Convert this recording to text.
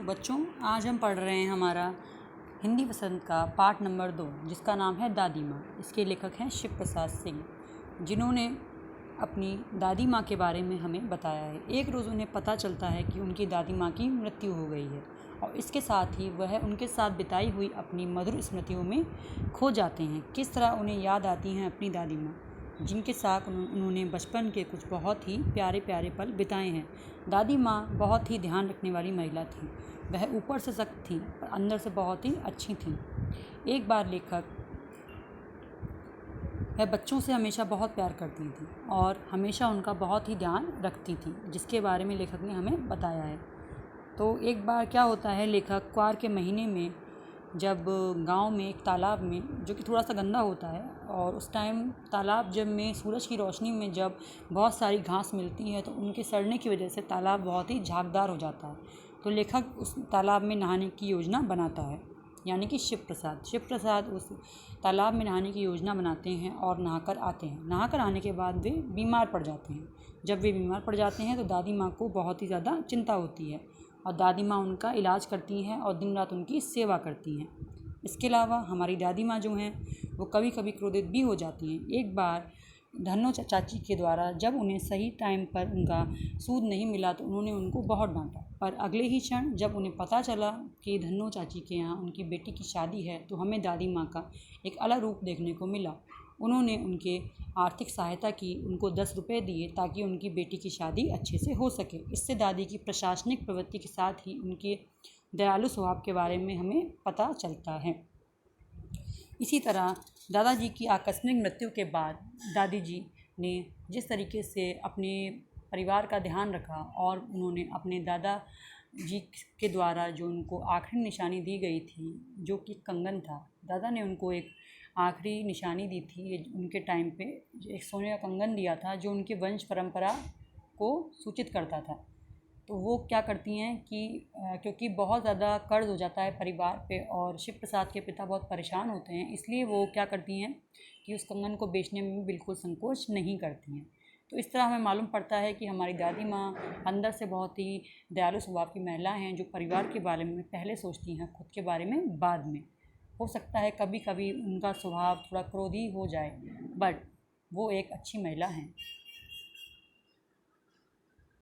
बच्चों, आज हम पढ़ रहे हैं हमारा हिंदी वसंत का पाठ नंबर 2, जिसका नाम है दादी माँ। इसके लेखक हैं शिव प्रसाद सिंह, जिन्होंने अपनी दादी माँ के बारे में हमें बताया है। एक रोज़ उन्हें पता चलता है कि उनकी दादी माँ की मृत्यु हो गई है और इसके साथ ही वह उनके साथ बिताई हुई अपनी मधुर स्मृतियों में खो जाते हैं। किस तरह उन्हें याद आती हैं अपनी दादी माँ, जिनके साथ उन्होंने बचपन के कुछ बहुत ही प्यारे प्यारे पल बिताए हैं। दादी माँ बहुत ही ध्यान रखने वाली महिला थी। वह ऊपर से सख्त थी पर अंदर से बहुत ही अच्छी थी। एक बार वह बच्चों से हमेशा बहुत प्यार करती थी और हमेशा उनका बहुत ही ध्यान रखती थी, जिसके बारे में लेखक ने हमें बताया है। तो एक बार क्या होता है, लेखक क्वार के महीने में जब गांव में एक तालाब में, जो कि थोड़ा सा गंदा होता है, और उस टाइम तालाब जब में सूरज की रोशनी में जब बहुत सारी घास मिलती है तो उनके सड़ने की वजह से तालाब बहुत ही झागदार हो जाता है। तो लेखक उस तालाब में नहाने की योजना बनाता है, यानी कि शिव प्रसाद उस तालाब में नहाने की योजना बनाते हैं और नहाकर आते हैं। नहाकर आने के बाद वे बीमार पड़ जाते हैं। जब वे बीमार पड़ जाते हैं तो दादी माँ को बहुत ही ज़्यादा चिंता होती है और दादी माँ उनका इलाज करती हैं और दिन रात उनकी सेवा करती हैं। इसके अलावा हमारी दादी माँ जो हैं वो कभी कभी क्रोधित भी हो जाती हैं। एक बार धन्नो चाची के द्वारा जब उन्हें सही टाइम पर उनका सूद नहीं मिला तो उन्होंने उनको बहुत डांटा, पर अगले ही क्षण जब उन्हें पता चला कि धन्नो चाची के यहाँ उनकी बेटी की शादी है तो हमें दादी माँ का एक अलग रूप देखने को मिला। उन्होंने उनके आर्थिक सहायता की, उनको 10 रुपये दिए ताकि उनकी बेटी की शादी अच्छे से हो सके। इससे दादी की प्रशासनिक प्रवृत्ति के साथ ही उनके दयालु स्वभाव के बारे में हमें पता चलता है। इसी तरह दादाजी की आकस्मिक मृत्यु के बाद दादी जी ने जिस तरीके से अपने परिवार का ध्यान रखा और उन्होंने अपने दादा जी के द्वारा जो उनको आखिरी निशानी दी गई थी, जो कि कंगन था, दादा ने उनको एक आखिरी निशानी दी थी। उनके टाइम पे एक सोने का कंगन दिया था जो उनके वंश परंपरा को सूचित करता था। तो वो क्या करती हैं कि क्योंकि बहुत ज़्यादा कर्ज़ हो जाता है परिवार पे और शिव प्रसाद के पिता बहुत परेशान होते हैं, इसलिए वो क्या करती हैं कि उस कंगन को बेचने में बिल्कुल संकोच नहीं करती हैं। तो इस तरह हमें मालूम पड़ता है कि हमारी दादी माँ अंदर से बहुत ही दयालु स्वभाव की महिला हैं, जो परिवार के बारे में पहले सोचती हैं, खुद के बारे में बाद में। हो सकता है कभी कभी उनका स्वभाव थोड़ा क्रोधी हो जाए, बट वो एक अच्छी महिला हैं।